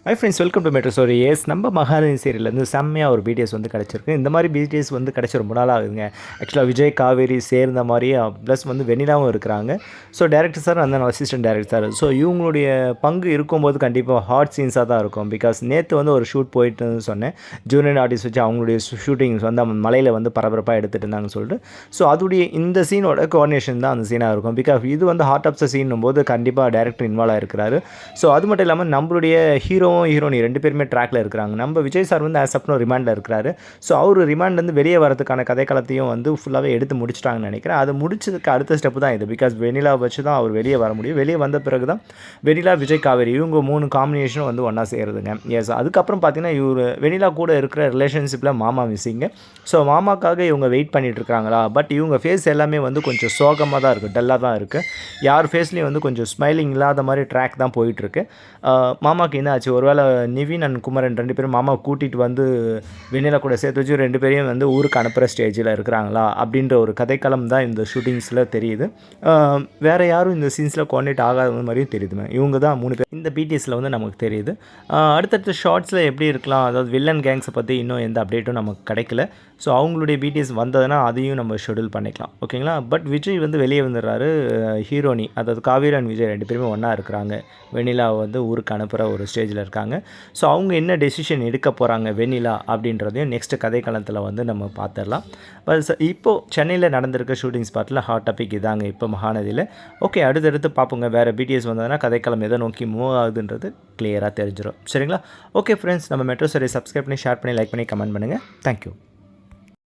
High friends, welcome to metro story. Yes, நம்ம மகாநதி சீரியல்லேருந்து செம்மையாக ஒரு பிடிஎஸ் வந்து கிடச்சிருக்கு. இந்த மாதிரி பிடிஎஸ் வந்து கிடச்சி ரொம்ப நாள் ஆகுதுங்க. ஆக்சுவலாக விஜய் காவேரி சேர்ந்த மாதிரி ப்ளஸ் வந்து வெண்ணிலாவும் இருக்கிறாங்க. ஸோ டேரக்டர் சார் அந்த அசிஸ்டன்ட் டேரக்டர் சார். ஸோ இவங்களுடைய பங்கு இருக்கும்போது கண்டிப்பாக ஹாட் சீன்ஸாக தான் இருக்கும். பிகாஸ் நேற்று வந்து ஒரு ஷூட் போயிட்டுன்னு சொன்னேன். ஜூனியர் ஆர்டிஸ்ட் வச்சு அவங்களுடைய ஷூட்டிங்ஸ் வந்து மலையில் வந்து பரபரப்பாக எடுத்துகிட்டு இருந்தாங்கன்னு சொல்லிட்டு. ஸோ அதோடைய இந்த சீனோட கோஆர்டினேஷன் தான் அந்த சீனாக இருக்கும். பிகாஸ் இது வந்து ஹார்ட் ஆஃப் த சீன் போது கண்டிப்பாக டேரக்டர் இன்வால்வ் ஆகிருக்கிறாரு. ஸோ அது மட்டும் இல்லாமல் நம்மளுடைய ஹீரோனி 2 பேருமே ட்ராக்கில் இருக்கிறாங்க. நம்ம விஜய் சார் வந்து ஆஸ் அப்னோ ரிமாண்டில் இருக்கிறாரு. ஸோ அவர் ரிமாண்ட்லேருந்து வெளியே வரதுக்கான கதைக்களத்தையும் வந்து ஃபுல்லாகவே எடுத்து முடிச்சிட்டாங்கன்னு நினைக்கிறேன். அது முடிச்சதுக்கு அடுத்த ஸ்டெப் தான் இது. பிகாஸ் வெண்ணிலா வச்சு தான் அவர் வெளியே வர முடியும். வெளியே வந்த பிறகு தான் வெண்ணிலா, விஜய், காவேரி இவங்க 3 காம்பினேஷனும் வந்து ஒன்றா சேருதுங்க. எஸ், அதுக்கப்புறம் பார்த்தீங்கன்னா இவர் வெண்ணிலா கூட இருக்கிற ரிலேஷன்ஷிப்பில் மாமா மிஸ்ஸிங்க. ஸோ மாமாக்காக இவங்க வெயிட் பண்ணிகிட்டு இருக்காங்களா? பட் இவங்க ஃபேஸ் எல்லாமே வந்து கொஞ்சம் சோகமாக தான் இருக்குது, டல்லாக தான் இருக்குது. யார் ஃபேஸ்லேயும் வந்து கொஞ்சம் ஸ்மைலிங் இல்லாத மாதிரி ட்ராக் தான் போயிட்டுருக்கு. மாமாவுக்கு என்ன ஆச்சு? ஒருவேளை நிவின் அண்ட் குமரன் 2 பேரும் மாமாவை கூட்டிகிட்டு வந்து வெண்ணிலா கூட சேர்த்து வச்சு 2 பேரையும் வந்து ஊருக்கு அனுப்புகிற ஸ்டேஜில் இருக்கிறாங்களா அப்படின்ற ஒரு கதைக்களம் தான் இந்த ஷூட்டிங்ஸில் தெரியுது. வேறு யாரும் இந்த சீன்ஸில் கோஆர்டினேட் ஆகாத மாதிரியும் தெரியுதுங்க. இவங்க தான் 3 பேர் இந்த பிடிஎஸில் வந்து நமக்கு தெரியுது. அடுத்தடுத்த ஷார்ட்ஸில் எப்படி இருக்கலாம், அதாவது வில்லன் கேங்ஸை பற்றி இன்னும் எந்த அப்டேட்டும் நமக்கு கிடைக்கல. ஸோ அவங்களுடைய பிடிஎஸ் வந்ததுன்னா அதையும் நம்ம ஷெடியூல் பண்ணிக்கலாம், ஓகேங்களா? பட் விஜய் வந்து வெளியே வந்துடுறாரு. ஹீரோனி, அதாவது காவேரி அண்ட் விஜய் 2 பேருமே ஒன்றா இருக்கிறாங்க. வெண்ணிலா வந்து ஊருக்கு அனுப்புகிற ஒரு ஸ்டேஜில் இருக்காங்க. ஸோ அவங்க என்ன டெசிஷன் எடுக்க போகிறாங்க வெண்ணிலா அப்படின்றதையும் நெக்ஸ்ட்டு கதைக்களத்தில் வந்து நம்ம பார்த்துடலாம். பட் இப்போது சென்னையில் நடந்திருக்க ஷூட்டிங் ஸ்பாட்டில் ஹாட் டாபிக் இதாங்க இப்போ மகாநதியில். ஓகே, அடுத்தடுத்து பார்ப்போங்க. வேறு பிடிஎஸ் வந்ததுன்னா கதைக்களம் எதை நோக்கி மூவ் ஆகுதுன்றது கிளியராக தெரிஞ்சிடும். சரிங்களா? ஓகே ஃப்ரெண்ட்ஸ், நம்ம மெட்ரோ ஸ்டோரி சப்ஸ்கிரைப் பண்ணி, ஷேர் பண்ணி, லைக் பண்ணி, கமெண்ட் பண்ணுங்கள். தேங்க்யூ.